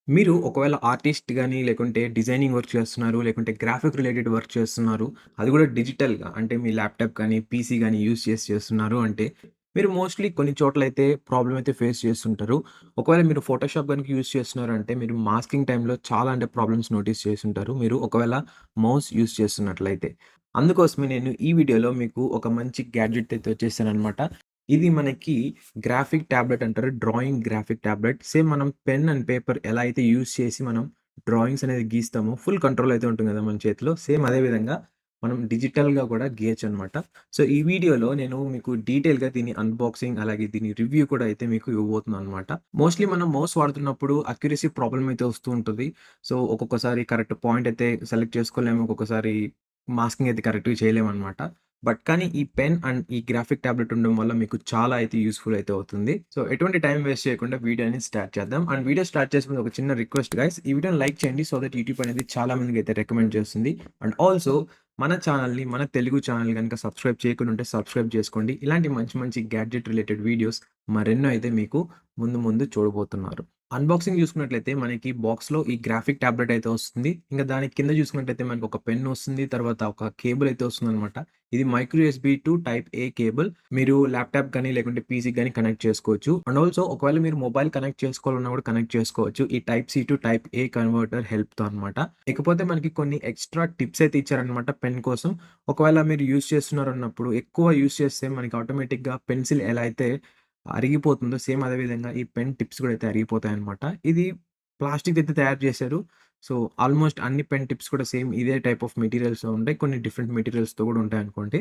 మీరు ఒకవేళ ఆర్టిస్ట్ గాని, లేకుంటే డిజైనింగ్ వర్క్ చేస్తున్నారు, లేకుంటే గ్రాఫిక్ రిలేటెడ్ వర్క్ చేస్తున్నారు. అది గూడా డిజిటల్‌గా అంటే మీ ల్యాప్‌టాప్ గాని, పీసీ గాని యూజ్ చేసి చేస్తున్నారు అంటే, మీరు మోస్ట్‌లీ కొన్ని చోట్లయితే ప్రాబ్లమ్ అయితే ఫేస్ చేస్తుంటారు. ఒకవేళ మీరు ఫోటోషాప్ గనుక యూజ్ చేస్తున్నారంటే, మీరు మాస్కింగ్ టైమ్‌లో చాలా అంటే ప్రాబ్లమ్స్ నోటీస్ చేసుంటారు. మీరు ఒకవేళ మౌస్ యూజ్ చేస్తున్నట్లయితే. అందుకోసమే నేను ఈ వీడియోలో మీకు ఒక మంచి గ్యాడ్జెట్ అయితే వచ్చేసాననమాట. ఇది మనకి గ్రాఫిక్ టాబ్లెట్ అంటారు. Drawing graphic tablet. సేమ్ మనం పెన్ అండ్ పేపర్ ఎలా అయితే యూజ్ చేసి మనం డ్రాయింగ్స్ అనేది గీస్తామో, ఫుల్ కంట్రోల్ అయితే ఉంటుంది కదా మన చేతిలో. సేమ్ అదే విధంగా మనం డిజిటల్‌గా కూడా గీయొచ్చనమాట. సో, ఈ వీడియోలో నేను మీకు డీటెయిల్‌గా దీని అన్బాక్సింగ్, అలాగే దీని రివ్యూ కూడా అయితే మీకు ఇవ్వబోతున్నాననమాట. మోస్ట్‌లీ మనం మౌస్ వాడుతున్నప్పుడు అక్యురసీ ప్రాబ్లమ్ అయితే వస్తూ ఉంటది. సో, ఒక్కొక్కసారి కరెక్ట్ పాయింట్ అయితే సెలెక్ట్ చేసుకోలేము. ఒక్కొక్కసారి మాస్కింగ్ అయితే కరెక్ట్‌గా చేయలేమనమాట. కానీ ఈ పెన్ అండ్ ఈ గ్రాఫిక్ టాబ్లెట్ ఉండడం వల్ల మీకు చాలా అయితే యూజ్‌ఫుల్ అయితే అవుతుంది. సో, ఎటువంటి టైం వేస్ట్ చేయకుండా వీడియోని స్టార్ట్ చేద్దాం. అండ్ వీడియో స్టార్ట్ చేసే ముందు ఒక చిన్న రిక్వెస్ట్ గైస్. ఈ వీడియోని లైక్ చేయండి. సో దట్ యూట్యూబ్ అనేది చాలా మందికైతే రికమెండ్ చేస్తుంది. అండ్ ఆల్సో మన ఛానల్‌ని, మన తెలుగు ఛానల్ గనుక సబ్స్క్రైబ్ చేయకుండా ఉంటే సబ్స్క్రైబ్ చేసుకోండి. ఇలాంటి మంచి మంచి గ్యాడ్జెట్ రిలేటెడ్ వీడియోస్ మరెన్నో అయితే మీకు ముందు ముందు చూడబోతున్నారు. అన్బాక్సింగ్ చూసుకున్నట్లయితే మనకి బాక్స్‌లో ఈ గ్రాఫిక్ టాబ్లెట్ అయితే వస్తుంది. ఇంక దాని కింద చూసుకున్నట్లయితే మనకు ఒక పెన్ వస్తుంది. తర్వాత ఒక కేబుల్ అయితే వస్తుందనమాట. ఇది micro USB to type A cable. మీరు ల్యాప్‌టాప్ గాని, లేకుంటే పీసీకి గాని కనెక్ట్ చేసుకోవచ్చు. అండ్ ఆల్సో ఒకవేళ మీరు మొబైల్ కనెక్ట్ చేసుకోవాలన్నా కూడా కనెక్ట్ చేసుకోవచ్చు. ఈ type C to type A converter హెల్ప్‌తో అనమాట. ఇకపోతే మనకి కొన్ని ఎక్స్‌ట్రా టిప్స్ అయితే ఇచ్చారనమాట పెన్ కోసం. ఒకవేళ మీరు యూజ్ చేస్తున్నారన్నప్పుడు ఎక్కువ యూజ్ చేస్తే మనకి ఆటోమేటిక్‌గా పెన్సిల్ ఎలా అయితే అరిగిపోతుందో సేమ్ అదే విధంగా ఈ పెన్ టిప్స్ కూడా అయితే అరిగిపోతాయన్నమాట. ఇది ప్లాస్టిక్‌దయితే తయారు చేశారు. సో, ఆల్‌మోస్ట్ అన్ని పెన్ టిప్స్ కూడా సేమ్ ఇదే టైప్ ఆఫ్ మెటీరియల్స్‌తో ఉంటాయి. కొన్ని డిఫరెంట్ మెటీరియల్స్‌తో కూడా ఉంటాయనుకోండి.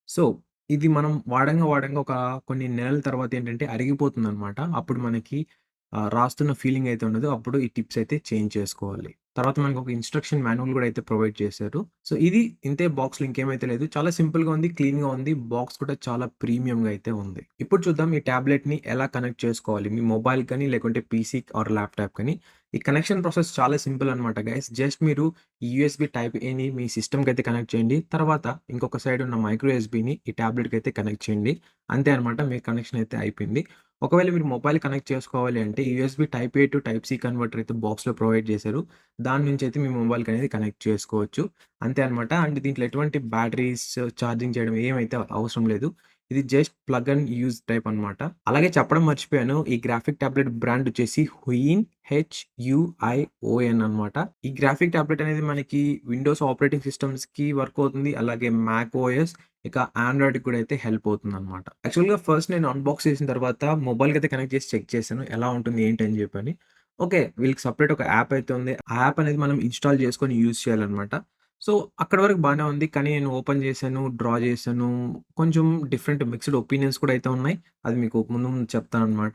సో, ఇది మనం వాడంగా, వాడంగా ఒక కొన్ని నెలల తర్వాత ఏంటంటే అరిగిపోతుందనమాట. అప్పుడు మనకి రాస్తున్న ఫీలింగ్ అయితే ఉండదు. అప్పుడు ఈ టిప్స్ అయితే చేంజ్ చేసుకోవాలి. తర్వాత మనకొక ఇన్‌స్ట్రక్షన్ మాన్యువల్ గూడా అయితే ప్రొవైడ్ చేశారు. సో, ఇది ఇంతే బాక్స్‌లో ఇంకేమైతే లేదు. చాలా సింపుల్‌గా ఉంది. క్లీన్‌గా ఉంది. బాక్స్ కూడా చాలా ప్రీమియంగా అయితే ఉంది. ఇప్పుడు చూద్దాం ఈ టాబ్లెట్‌ని ఎలా కనెక్ట్ చేసుకోవాలి. మీ మొబైల్ కానీ, లేకుంటే పీసీ ఆర్ ల్యాప్‌టాప్ కానీ. ఈ కనెక్షన్ ప్రాసెస్ చాలా సింపుల్ అనమాట గైస్. జస్ట్ మీరు ఈ యూఎస్‌బీ టైప్ ఏని మీ సిస్టమ్‌కయితే కనెక్ట్ చేయండి. తర్వాత ఇంకొక సైడ్ ఉన్న మైక్రో యూఎస్‌బీని ఈ టాబ్లెట్‌కయితే కనెక్ట్ చేయండి. అంతే అనమాట. మీ కనెక్షన్ అయితే అయిపోయింది. ఒకవేళ మీరు మొబైల్ కనెక్ట్ చేసుకోవాలి అంటే USB type A to type C converter అయితే బాక్స్‌లో ప్రొవైడ్ చేశారు. దాని నుంచి అయితే మీ మొబైల్‌కనేది కనెక్ట్ చేసుకోవచ్చు. అంతే అనమాట. అండ్ దీంట్లో ఎటువంటి బ్యాటరీస్ చార్జింగ్ చేయడం ఏమైతే అవసరం లేదు. ఇది just plug and use type అనమాట. అలాగే చెప్పడం మర్చిపోయాను. ఈ గ్రాఫిక్ టాబ్లెట్ బ్రాండ్ వచ్చేసి హుయిన్ హెచ్‌యుఐఓఎన్ అనమాట. ఈ గ్రాఫిక్ టాబ్లెట్ అనేది మనకి విండోస్ ఆపరేటింగ్ సిస్టమ్స్‌కి వర్క్ అవుతుంది. అలాగే మ్యాక్ ఓఎస్ ఇక ఆండ్రాయిడ్‌కి కూడా అయితే హెల్ప్ అవుతుందనమాట. యాక్చువల్‌గా ఫస్ట్ నేను అన్బాక్స్ చేసిన తర్వాత మొబైల్‌కయితే కనెక్ట్ చేసి చెక్ చేశాను. ఎలా ఉంటుంది ఏంటి అని చెప్పని. ఓకే. వీళ్ళకి సెపరేట్ ఒక యాప్ అయితే ఉంది. ఆ యాప్ అనేది మనం ఇన్‌స్టాల్ చేసుకొని యూజ్ చేయాలనమాట. సో, అక్కడి వరకు బానే ఉంది. కానీ నేను ఓపెన్ చేశాను, డ్రా చేశాను. కొంచెం డిఫరెంట్ మిక్స్డ్ ఒపీనియన్స్ కూడా అయితే ఉన్నాయి. అది మీకు ముందు ముందు చెప్తాననమాట.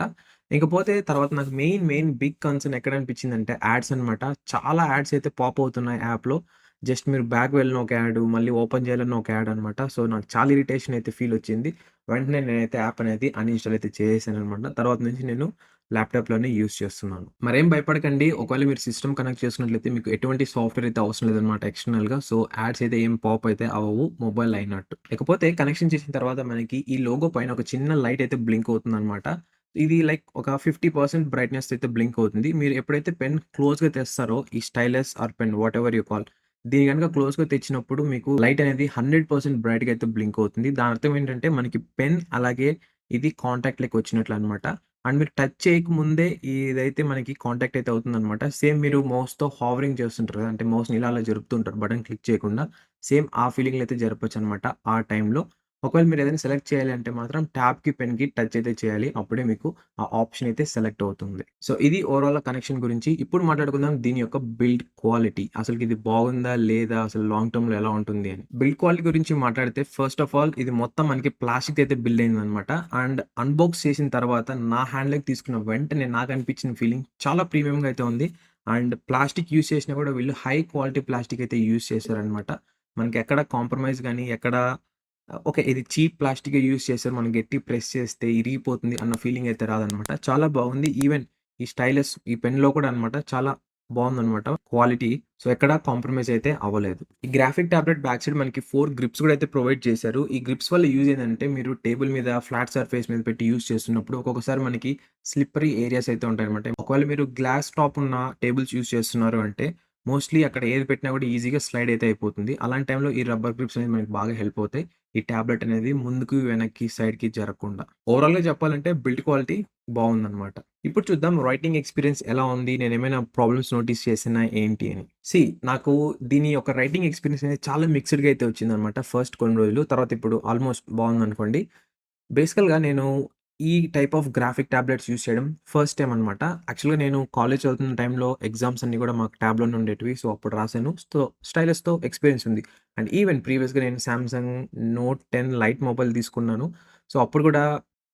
ఇకపోతే తర్వాత నాకు మెయిన్ బిగ్ కన్సర్న్ ఎక్కడ అనిపించిందంటే యాడ్స్ అనమాట. చాలా యాడ్స్ అయితే పాప్ అవుతున్నాయి యాప్‌లో. జస్ట్ మీరు బ్యాక్ వెళ్ళిన ఒక యాడ్, మళ్ళీ ఓపెన్ చేయాలన్న ఒక యాడ్ అనమాట. సో, నాకు చాలా ఇరిటేషన్ అయితే ఫీల్ వచ్చింది. వెంటనే నేనైతే యాప్ అనేది అన్‌ఇన్‌స్టాల్ అయితే చేసేసాననమాట. తర్వాత నుంచి నేను ల్యాప్‌టాప్‌లోనే యూజ్ చేస్తున్నాను. మరేం భయపడకండి. ఒకవేళ మీరు సిస్టమ్ కనెక్ట్ చేసుకున్నట్లయితే మీకు ఎటువంటి సాఫ్ట్‌వేర్ అయితే అవసరం లేదనమాట ఎక్స్‌టర్నల్‌గా. సో, యాడ్స్ అయితే ఏం పాప్ అయితే అవ్వవు మొబైల్ అయినట్టు. ఇకపోతే కనెక్షన్ చేసిన తర్వాత మనకి ఈ లోగో పైన ఒక చిన్న లైట్ అయితే బ్లింక్ అవుతుందనమాట. ఇది లైక్ ఒక 50% బ్రైట్‌నెస్ అయితే బ్లింక్ అవుతుంది. మీరు ఎప్పుడైతే పెన్ క్లోజ్‌గా తెస్తారో ఈ stylus or pen whatever you call దీన్ని గనుక క్లోజ్‌గా తెచ్చినప్పుడు మీకు లైట్ అనేది 100% బ్రైట్‌గా అయితే బ్లింక్ అవుతుంది. దాని అర్థం ఏంటంటే మనకి పెన్ అలాగే ఇది కాంటాక్ట్‌లోకి వచ్చినట్లనమాట. అండ్ మీరు టచ్ చేయకముందే ఇదైతే మనకి కాంటాక్ట్ అయితే అవుతుందనమాట. సేమ్ మీరు మౌస్‌తో హావరింగ్ చేస్తుంటారు కదా! అంటే మౌస్‌ని ఇలా అలా జరుపుతుంటారు బటన్ క్లిక్ చేయకుండా. సేమ్ ఆ ఫీలింగ్‌లో అయితే జరపొచ్చనమాట ఆ టైంలో. ఒకవేళ మీరు ఏదైనా సెలెక్ట్ చేయాలి అంటే మాత్రం ట్యాబ్‌కి, పెన్‌కి టచ్ అయితే చేయాలి. అప్పుడే మీకు ఆ ఆప్షన్ అయితే సెలెక్ట్ అవుతుంది. సో, ఇది ఓవరాల్‌గా కనెక్షన్ గురించి. ఇప్పుడు మాట్లాడుకుందాం దీని యొక్క బిల్డ్ క్వాలిటీ. అసలుకి ఇది బాగుందా? లేదా? అసలు లాంగ్ టర్మ్‌లో ఎలా ఉంటుంది అని. బిల్డ్ క్వాలిటీ గురించి మాట్లాడితే ఫస్ట్ ఆఫ్ ఆల్ ఇది మొత్తం మనకి ప్లాస్టిక్ అయితే బిల్డ్ అయిందనమాట. అండ్ అన్బాక్స్ చేసిన తర్వాత నా హ్యాండ్‌లోకి తీసుకున్న వెంటనే నాకు అనిపించిన ఫీలింగ్ చాలా ప్రీమియంగా అయితే ఉంది. అండ్ ప్లాస్టిక్ యూజ్ చేసినా కూడా వీళ్ళు హై క్వాలిటీ ప్లాస్టిక్ అయితే యూజ్ చేశారనమాట. మనకి ఎక్కడ కాంప్రమైజ్ గాని, ఎక్కడ ఓకే. ఇది చీప్ ప్లాస్టికే యూజ్ చేశారు. మనం గట్టిగా ప్రెస్ చేస్తే ఇరిగిపోతుంది అన్న ఫీలింగ్ అయితే రాదనమాట. చాలా బాగుంది. ఈవెన్ ఈ స్టైలస్ ఈ పెన్‌లో కూడా అనమాట చాలా బావుందనమాట క్వాలిటీ. సో, ఎక్కడ కాంప్రమైజ్ అయితే అవ్వలేదు. ఈ గ్రాఫిక్ టాబ్లెట్ బ్యాక్ సైడ్ మనకి 4 గ్రిప్స్ కూడా అయితే ప్రొవైడ్ చేశారు. ఈ గ్రిప్స్ వల్ల యూజ్ ఏందంటే మీరు టేబుల్ మీద ఫ్లాట్ సర్ఫేస్ మీద పెట్టి యూజ్ చేస్తున్నప్పుడు ఒక్కొక్కసారి మనకి స్లిప్పరీ ఏరియాస్ అయితే ఉంటాయన్నమాట. ఒకవేళ మీరు గ్లాస్ టాప్ ఉన్న టేబుల్స్ యూజ్ చేస్తున్నారు అంటే మోస్ట్‌లీ అక్కడ ఏది పెట్టినా కూడా ఈజీగా స్లైడ్ అయితే అయిపోతుంది. అలాంటి టైంలో ఈ రబ్బర్ గ్రిప్స్ అనేవి మనకి బాగా హెల్ప్ అవుతాయి. ఈ టాబ్లెట్ అనేది ముందుకు, వెనక్కి, సైడ్‌కి జరగకుండా. ఓవరాల్‌గా చెప్పాలంటే బిల్డ్ క్వాలిటీ బావుందనమాట. ఇప్పుడు చూద్దాం రైటింగ్ ఎక్స్‌పీరియన్స్ ఎలా ఉంది? నేనేమైనా ప్రాబ్లమ్స్ నోటీస్ చేశానా ఏంటి అని. నాకు దీని యొక్క రైటింగ్ ఎక్స్‌పీరియన్స్ అనేది చాలా మిక్స్‌డ్‌గా అయితే వచ్చిందనమాట. ఫస్ట్ కొన్ని రోజులు. తర్వాత ఇప్పుడు ఆల్‌మోస్ట్ బావుందనుకోండి. బేసికల్‌గా నేను ఈ type of graphic tablets use చేయడం ఫస్ట్ టైమ్ అనమాట. యాక్చువల్‌గా నేను కాలేజ్ చదువుతున్న టైంలో ఎగ్జామ్స్ అన్నీ కూడా మాకు ట్యాబ్‌లోనే ఉండేటివి. సో, అప్పుడు రాసాను. సో, స్టైలస్‌తో ఎక్స్‌పీరియన్స్ ఉంది. అండ్ ఈవెన్ ప్రీవియస్‌గా నేను సామ్‌సంగ్ నోట్ 10 లైట్ మొబైల్ తీసుకున్నాను. సో, అప్పుడు కూడా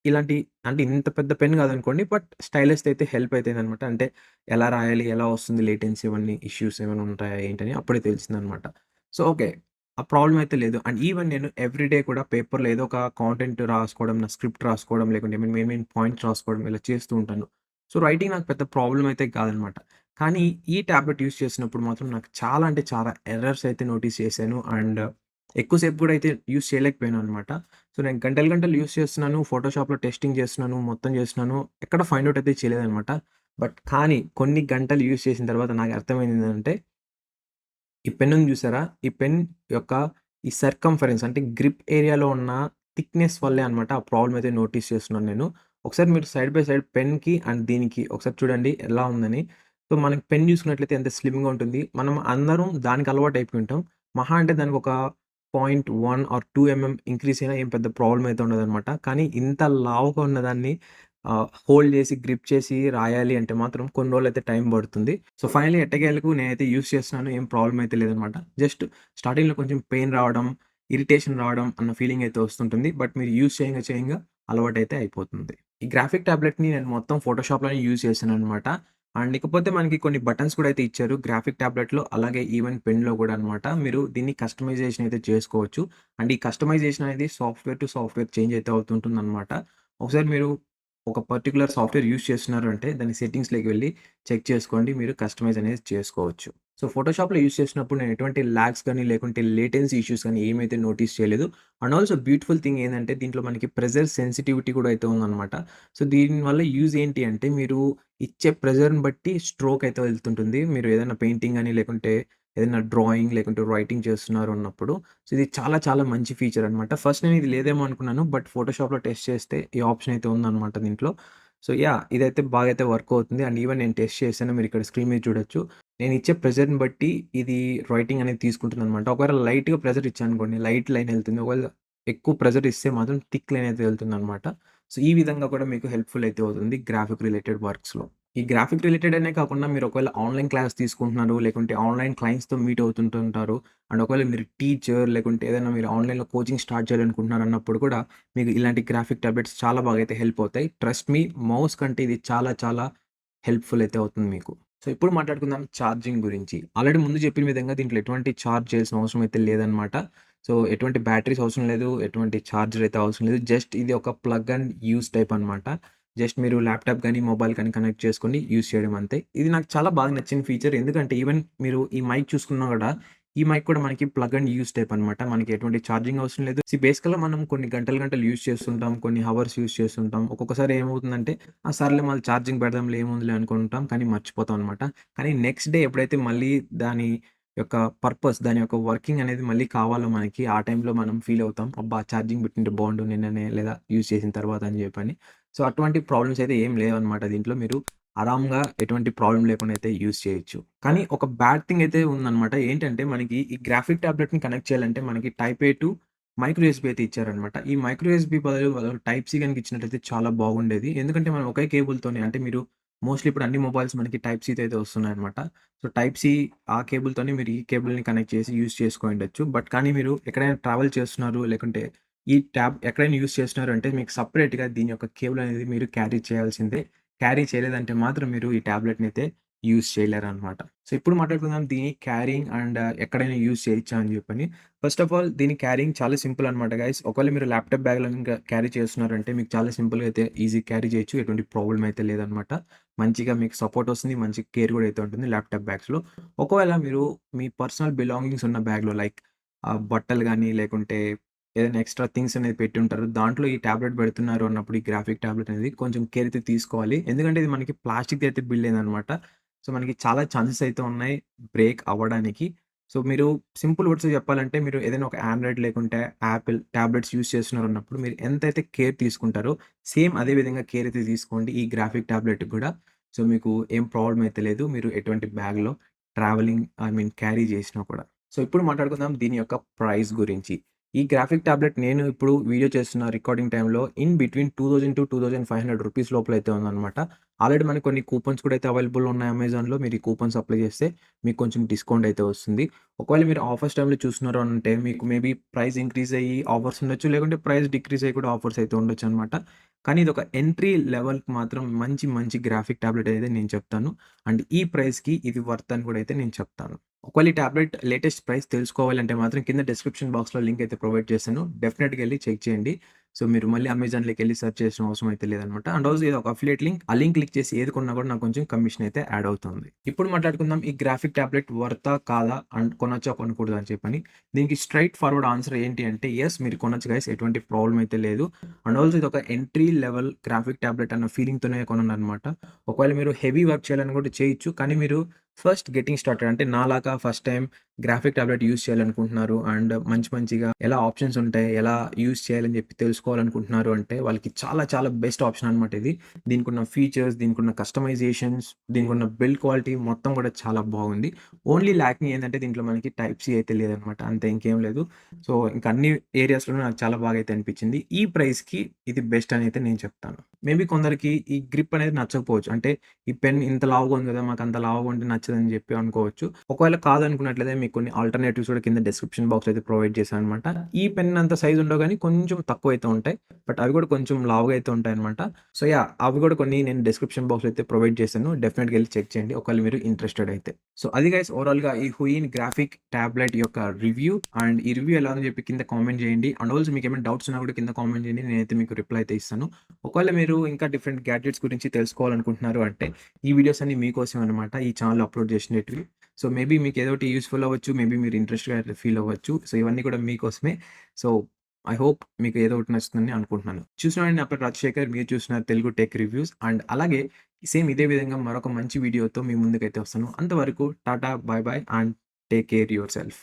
ఇలాంటి అంటే ఇంత పెద్ద పెన్ కాదనుకోండి. బట్ స్టైలస్‌తో అయితే హెల్ప్ అయితేందనమాట. అంటే ఎలా రాయాలి? ఎలా వస్తుంది లేటెన్సీ ఇవన్నీ ఇష్యూస్ ఏమైనా ఉంటాయా? ఏంటని అప్పుడే తెలిసిందనమాట. So, okay. ఆ ప్రాబ్లమ్ అయితే లేదు. అండ్ ఈవెన్ నేను ఎవ్రీడే కూడా పేపర్‌లో ఏదో ఒక కాంటెంట్ రాసుకోవడం, నా స్క్రిప్ట్ రాసుకోవడం, లేకుంటే మెయిన్ మెయిన్ పాయింట్స్ రాసుకోవడం ఇలా చేస్తూ ఉంటాను. సో, రైటింగ్ నాకు పెద్ద ప్రాబ్లమ్ అయితే కాదనమాట. కానీ ఈ టాబ్లెట్ యూజ్ చేసినప్పుడు మాత్రం నాకు చాలా అంటే చాలా ఎర్రర్స్ అయితే నోటీస్ చేశాను. అండ్ ఎక్కువ సేపు కూడా అయితే యూజ్ చేయలేకపోయాను అనమాట. సో, నేను గంటలు గంటలు యూజ్ చేస్తున్నాను. ఫోటోషాప్‌లో టెస్టింగ్ చేస్తున్నాను. మొత్తం చేస్తున్నాను. ఎక్కడ ఫైండ్ ఔట్ అయితే చేయలేదనమాట. బట్ కానీ కొన్ని గంటలు యూజ్ చేసిన తర్వాత నాకు అర్థమైందేంటంటే ఈ పెన్నుని జూసారా? ఈ పెన్ యొక్క ఈ సర్కంఫరెన్స్ అంటే గ్రిప్ ఏరియాలో ఉన్న థిక్‌నెస్ వల్లే అనమాట ఆ ప్రాబ్లమ్ అయితే నోటీస్ చేస్తున్నాను నేను. ఒకసారి మీరు సైడ్ బై సైడ్ పెన్‌కి అండ్ దీనికి ఒకసారి చూడండి ఎలా ఉందని. సో, మనకి పెన్ జూసుకున్నట్లయితే ఎంత స్లిమ్‌గా ఉంటుంది. మనం అందరం దానికి అలవాటు అయిపోయి ఉంటాం. మహా అంటే దానికొక 0.1 ఆర్ 2 ఇంక్రీజ్ అయినా ఏం పెద్ద ప్రాబ్లమ్ అయితే ఉండదనమాట. కానీ ఇంత లావుగా ఉన్నదాన్ని హోల్డ్ చేసి, గ్రిప్ చేసి రాయాలి అంటే మాత్రం కొన్ని రోజులైతే టైం పడుతుంది. సో, ఫైనల్లీ ఎట్టకేలకు నేనైతే యూజ్ చేస్తున్నాను. ఏం ప్రాబ్లమ్ అయితే లేదనమాట. జస్ట్ స్టార్టింగ్‌లో కొంచెం పెయిన్ రావడం, ఇరిటేషన్ రావడం అన్న ఫీలింగ్ అయితే వస్తుంటుంది. బట్ మీరు యూజ్ చేయంగా చేయంగా అలవాటైతే అయిపోతుంది. ఈ గ్రాఫిక్ టాబ్లెట్‌ని నేను మొత్తం ఫోటోషాప్‌లోనే యూజ్ చేశాననమాట. అండ్ ఇకపోతే మనకి కొన్ని బటన్స్ కూడా అయితే ఇచ్చారు. గ్రాఫిక్ టాబ్లెట్‌లో అలాగే ఈవెన్ పెన్‌లో కూడా అనమాట. మీరు దీన్ని కస్టమైజేషన్ అయితే చేసుకోవచ్చు. అండ్ ఈ కస్టమైజేషన్ అనేది సాఫ్ట్‌వేర్ టు సాఫ్ట్‌వేర్ చేంజ్ అయితే అవుతుంటుందనమాట. ఒకసారి మీరు ఒక పర్టిక్యులర్ సాఫ్ట్‌వేర్ యూజ్ చేస్తున్నారు అంటే దాని సెట్టింగ్స్‌లోకి వెళ్లి చెక్ చేసుకోండి. మీరు కస్టమైజ్ అనేది చేసుకోవచ్చు. సో, ఫోటోషాప్‌లో యూజ్ చేసినప్పుడు నేను ఎటువంటి లాగ్స్ గాని, లేకుంటే లేటెన్సీ ఇష్యూస్ గాని ఏమైతే నోటీస్ చేయలేదు. అండ్ ఆల్సో బ్యూటిఫుల్ థింగ్ ఏందంటే దీంట్లో మనకి ప్రెషర్ సెన్సిటివిటీ కూడా అయితే ఉందన్నమాట. సో, దీనివల్ల యూజ్ ఏంటి అంటే మీరు ఇచ్చే ప్రెషర్‌ని బట్టి స్ట్రోక్ అయితే వెళ్తుంటుంది. మీరు ఏదైనా పెయింటింగ్ గాని, లేకుంటే ఏదైనా డ్రాయింగ్, లేకుంటే రైటింగ్ చేస్తున్నారు అన్నప్పుడు సో, ఇది చాలా చాలా మంచి ఫీచర్ అనమాట. ఫస్ట్ నేను ఇది లేదేమో అనుకున్నాను. బట్ ఫోటోషాప్‌లో టెస్ట్ చేస్తే ఈ ఆప్షన్ అయితే ఉందన్నమాట దీంట్లో. సో, ఇదైతే బాగా అయితే వర్క్ అవుతుంది. అండ్ ఈవెన్ నేను టెస్ట్ చేశాను. మీరు ఇక్కడ స్క్రీన్ మీద చూడొచ్చు. నేను ఇచ్చే ప్రెషర్‌ని బట్టి ఇది రైటింగ్ అనేది తీసుకుంటుందనమాట. ఒకవేళ లైట్‌గా ప్రెషర్ ఇచ్చాననుకోండి లైట్ లైన్ ఎళ్తుంది. ఒకవేళ ఎక్కువ ప్రెషర్ ఇస్తే మాత్రం థిక్ లైన్ అయితే వెళ్తుందనమాట. సో, ఈ విధంగా కూడా మీకు హెల్ప్‌ఫుల్ అయితే అవుతుంది గ్రాఫిక్ రిలేటెడ్ వర్క్స్‌లో. ఈ గ్రాఫిక్ రిలేటెడ్ అనే కాకుండా మీరు ఒకవేళ ఆన్‌లైన్ క్లాస్ తీసుకుంటున్నారు, లేకుంటే ఆన్‌లైన్ క్లయింట్స్‌తో మీట్ అవుతుంటుంటారు. అండ్ ఒకవేళ మీరు టీచర్ లేకుంటే ఏదైనా మీరు ఆన్‌లైన్‌లో కోచింగ్ స్టార్ట్ చేయాలనుకుంటున్నారు అన్నప్పుడు కూడా మీకు ఇలాంటి గ్రాఫిక్ టాబ్లెట్స్ చాలా బాగా అయితే హెల్ప్ అవుతాయి. ట్రస్ట్ మీ మౌస్ కంటే ఇది చాలా చాలా హెల్ప్‌ఫుల్ అయితే అవుతుంది మీకు. సో, ఇప్పుడు మాట్లాడుకుందాం ఛార్జింగ్ గురించి. ఆల్రెడీ ముందు చెప్పిన విధంగా దీంట్లో ఎటువంటి చార్జ్ చేయాల్సిన అవసరం అయితే లేదనమాట. సో, ఎటువంటి బ్యాటరీస్ అవసరం లేదు. ఎటువంటి చార్జర్ అయితే అవసరం లేదు. జస్ట్ ఇది ఒక ప్లగ్ అండ్ యూజ్ టైప్ అనమాట. జస్ట్ మీరు ల్యాప్‌టాప్ గానీ, మొబైల్ కానీ కనెక్ట్ చేసుకొని యూజ్ చేయడం అంతే. ఇది నాకు చాలా బాగా నచ్చిన ఫీచర్. ఎందుకంటే ఈవెన్ మీరు ఈ మైక్ చూసుకున్నా గూడా, ఈ మైక్ కూడా మనకి ప్లగ్ అండ్ యూజ్ టైప్ అనమాట. మనకి ఎటువంటి ఛార్జింగ్ అవసరం లేదు. బేసికల్‌గా మనం కొన్ని గంటలు గంటలు యూజ్ చేస్తుంటాం. కొన్ని హవర్స్ యూజ్ చేస్తుంటాం. ఒక్కొక్కసారి ఏమవుతుందంటే, సర్లే మళ్ళీ ఛార్జింగ్ పెడదాంలే ఏముందిలే అనుకుంటాం. కానీ మర్చిపోతాం అనమాట. కానీ నెక్స్ట్ డే ఎప్పుడైతే మళ్ళీ దాని యొక్క పర్పస్, దాని యొక్క వర్కింగ్ అనేది మళ్ళీ కావాలో మనకి, ఆ టైంలో మనం ఫీల్ అవుతాం. అబ్బా! ఛార్జింగ్ పెట్టింటే బావుండు నిన్ననే లేదా యూజ్ చేసిన తర్వాత అని చెప్పని. సో, అటువంటి ప్రాబ్లమ్స్ అయితే ఏం లేవన్నమాట దీంట్లో. మీరు ఆరాంగా ఎటువంటి ప్రాబ్లమ్ లేకుండా అయితే యూజ్ చేయొచ్చు. కానీ ఒక బ్యాడ్ థింగ్ అయితే ఉందన్నమాట. ఏంటంటే మనకి ఈ గ్రాఫిక్ టాబ్లెట్‌ని కనెక్ట్ చేయాలంటే మనకి type A to micro USB అయితే ఇచ్చారన్నమాట. ఈ మైక్రో యూఎస్‌బీ బదులు వాళ్ళు టైప్ సి గనుక ఇచ్చినట్టయితే చాలా బాగుండేది. ఎందుకంటే మనం ఒకే కేబుల్‌తోనే అంటే మీరు మోస్ట్‌లీ ఇప్పుడు అన్ని మొబైల్స్ మనకి టైప్ సితో అయితే వస్తున్నాయన్నమాట. సో, టైప్ సి ఆ కేబుల్‌తోనే మీరు ఈ కేబుల్‌ని కనెక్ట్ చేసి యూజ్ చేసుకోయుండొచ్చు. బట్ కానీ మీరు ఎక్కడైనా ట్రావెల్ చేస్తున్నారు లేకుంటే ఈ ట్యాబ్ ఎక్కడైనా యూజ్ చేస్తున్నారు అంటే మీకు సెపరేట్‌గా దీని యొక్క కేబుల్ అనేది మీరు క్యారీ చేయాల్సిందే. క్యారీ చేయలేదంటే మాత్రం మీరు ఈ టాబ్లెట్‌నయితే యూజ్ చేయలేరనమాట. సో, ఇప్పుడు మాట్లాడుకుందాం దీని క్యారింగ్ అండ్ ఎక్కడైనా యూజ్ చేయొచ్చా అని చెప్పని. ఫస్ట్ ఆఫ్ ఆల్ దీని క్యారింగ్ చాలా సింపుల్ అనమాట గైస్. ఒకవేళ మీరు ల్యాప్‌టాప్ బ్యాగ్‌లో గనుక క్యారీ చేస్తున్నారంటే మీకు చాలా సింపుల్‌గా అయితే ఈజీగా క్యారీ చేయొచ్చు. ఎటువంటి ప్రాబ్లమ్ అయితే లేదనమాట. మంచిగా మీకు సపోర్ట్ వస్తుంది. మంచి కేర్ కూడా అయితే ఉంటుంది ల్యాప్‌టాప్ బ్యాగ్స్‌లో. ఒకవేళ మీరు మీ పర్సనల్ బిలాంగింగ్స్ ఉన్న బ్యాగ్‌లో లైక్ బట్టలు గాని, లేకుంటే ఏదైనా ఎక్స్‌ట్రా థింగ్స్ అనేది పెట్టుంటారు. దాంట్లో ఈ టాబ్లెట్ పెడుతున్నారు అన్నప్పుడు ఈ గ్రాఫిక్ టాబ్లెట్ అనేది కొంచెం కేర్ అయితే తీసుకోవాలి. ఎందుకంటే ఇది మనకి ప్లాస్టిక్‌ది అయితే బిల్డ్ అయిందనమాట. సో, మనకి చాలా ఛాన్సెస్ అయితే ఉన్నాయి బ్రేక్ అవ్వడానికి. సో, మీరు సింపుల్ వర్డ్స్‌లో చెప్పాలంటే మీరు ఏదైనా ఒక ఆండ్రాయిడ్ లేకుంటే యాపిల్ టాబ్లెట్స్ యూజ్ చేస్తున్నారన్నప్పుడు మీరు ఎంతైతే కేర్ తీసుకుంటారో సేమ్ అదే విధంగా కేర్ అయితే తీసుకోండి ఈ గ్రాఫిక్ టాబ్లెట్‌కి గూడా. సో, మీకు ఏం ప్రాబ్లమ్ అయితే లేదు. మీరు ఎటువంటి బ్యాగ్‌లో ట్రావెలింగ్ క్యారీ చేసినా కూడా. సో, ఇప్పుడు మాట్లాడుకుందాం దీని యొక్క ప్రైస్ గురించి. ఈ గ్రాఫిక్ టాబ్లెట్ నేను ఇప్పుడు వీడియో చేస్తున్న రికార్డింగ్ టైమ్‌లో ఇన్ బిట్వీన్ 2000-2500 రూపీస్ లోపల అయితే ఉందన్నమాట. ఆల్రెడీ మనకు కొన్ని కూపన్స్ కూడా అయితే అవైలబుల్ ఉన్నాయి అమెజాన్‌లో. మీరు ఈ కూపన్స్ అప్లై చేస్తే మీకు కొంచెం డిస్కౌంట్ అయితే వస్తుంది. ఒకవేళ మీరు ఆఫర్స్ టైమ్‌లో చూస్తున్నారు అనంటే మీకు మేబీ ప్రైస్ ఇంక్రీజ్ అయ్యి ఆఫర్స్ ఉండొచ్చు. లేకుంటే ప్రైస్ డిక్రీజ్ అయ్యి కూడా ఆఫర్స్ అయితే ఉండొచ్చనమాట. కానీ ఇదొక ఎంట్రీ లెవెల్‌కి మాత్రం మంచి మంచి గ్రాఫిక్ టాబ్లెట్ అయితే నేను చెప్తాను. అండ్ ఈ ప్రైస్‌కి ఇది వర్త్ అని కూడా అయితే నేను చెప్తాను. ఒకవేళ ఈ టాబ్లెట్ లేటెస్ట్ ప్రైస్ తెలుసుకోవాలంటే మాత్రం కింద డిస్క్రిప్షన్ బాక్స్‌లో లింక్ అయితే ప్రొవైడ్ చేశాను. డెఫినిట్‌గా ఎళ్లి చెక్ చేయండి. సో, మీరు మళ్ళీ అమెజాన్‌లోకెళ్లి సెర్చ్ చేయాల్సిన అవసరం అయితే లేదనమాట. అండ్ ఆల్సో ఇది ఒక అఫిలియేట్ లింక్. ఆ లింక్ క్లిక్ చేసి ఏది కొన్నా కూడా నాకు కొంచెం కమిషన్ అయితే యాడ్ అవుతుంది. ఇప్పుడు మాట్లాడుకుందాం ఈ గ్రాఫిక్ టాబ్లెట్ వర్తా? కాదా? అండ్ కొనొచ్చా? కొనకూడదా? అని చెప్పని. దీనికి స్ట్రెయిట్ ఫార్వర్డ్ ఆన్సర్ ఏంటి అంటే యెస్ మీరు కొనొచ్చు గైస్. ఎటువంటి ప్రాబ్లమ్ అయితే లేదు. అండ్ ఆల్సో ఇది ఒక ఎంట్రీ లెవెల్ గ్రాఫిక్ టాబ్లెట్ అన్న ఫీలింగ్‌తోనే కొన్నాననమాట. ఒకవేళ మీరు హెవీ వర్క్ చేయాలని కూడా చేయొచ్చు. కానీ మీరు ఫస్ట్ గెట్టింగ్ స్టార్టెడ్ అంటే నాలాగా first time graphic tablet use చేయాలనుకుంటున్నారు. అండ్ మంచిగా ఎలా ఆప్షన్స్ ఉంటాయి, ఎలా యూజ్ చేయాలని చెప్పి తెలుసుకోవాలనుకుంటున్నారు అంటే వాళ్ళకి చాలా చాలా బెస్ట్ ఆప్షన్ అనమాట ఇది. దీనికున్న ఫీచర్స్, దీనికున్న కస్టమైజేషన్స్, దీనికున్న బిల్డ్ క్వాలిటీ మొత్తం కూడా చాలా బాగుంది. ఓన్లీ ల్యాకింగ్ ఏందంటే దీంట్లో మనకి టైప్ సి అయితే లేదనమాట. అంతే ఇంకేం లేదు. సో, ఇంక అన్ని ఏరియాస్‌లోనూ నాకు చాలా బాగా అయితే అనిపించింది. ఈ ప్రైస్‌కి ఇది బెస్ట్ అని అయితే నేను చెప్తాను. మేబీ కొందరికి ఈ గ్రిప్ అనేది నచ్చకపోవచ్చు. అంటే ఈ పెన్ ఇంత లావుగా ఉంది కదా! మాకంత లావుగా ఉంటే నచ్చదని చెప్పి అనుకోవచ్చు. ఒకవేళ కాదనుకున్నట్లయితే మీకు కొన్ని ఆల్టర్‌నేటివ్స్ కూడా కింద డిస్క్రిప్షన్ బాక్స్‌లో అయితే ప్రొవైడ్ చేశాననమాట. ఈ పెన్ అంత సైజ్ ఉండవు గానీ కొంచెం తక్కువైతే ఉంటాయి. బట్ అవి కూడా కొంచెం లావుగా అయితే ఉంటాయన్నమాట. So, yeah! అవి కూడా కొన్ని నేను డిస్క్రిప్షన్ బాక్స్‌లో అయితే ప్రొవైడ్ చేశాను. డెఫినిట్‌గా ఎళ్లి చెక్ చేయండి. ఒకవేళ మీరు ఇంట్రెస్టెడ్ అయితే. సో, అది గైస్ ఓవరాల్‌గా ఈ హుయిన్ గ్రాఫిక్ టాబ్లెట్ యొక్క రివ్యూ. అండ్ ఈ రివ్యూ ఎలా ఉందని చెప్పి కింద కామెంట్ చేయండి. అండ్ ఆల్సో మీకేమైనా డౌట్స్ ఉన్నా కూడా కింద కామెంట్ చేయండి. నేనైతే మీకు రిప్లై అయితే ఇస్తాను. ఒకవేళ మీరు ఇంకా డిఫరెంట్ గ్యాడ్జెట్స్ గురించి తెలుసుకోవాలనుకుంటున్నారు అంటే ఈ వీడియోస్ అన్నీ మీకోసమే అనమాట. ఈ ఛానెల్‌లో అప్‌లోడ్ చేసినటివి. సో, మేబీ మీకు ఏదో ఒకటి యూజ్‌ఫుల్ అవ్వచ్చు. మేబీ మీరు ఇంట్రెస్ట్‌గా ఫీల్ అవ్వచ్చు. సో, ఇవన్నీ కూడా మీకోసమే. సో, ఐ హోప్ మీకు ఏదో ఒకటి నచ్చుతుందని అనుకుంటున్నాను. చూసినవాడిని నా పేరు రాజశేఖర్. మీరు చూస్తున్నారు తెలుగు టెక్ రివ్యూస్. అండ్ అలాగే సేమ్ ఇదే విధంగా మరొక మంచి వీడియోతో మీ ముందుకైతే వస్తాను. అంతవరకు Tata, by by and take care your self.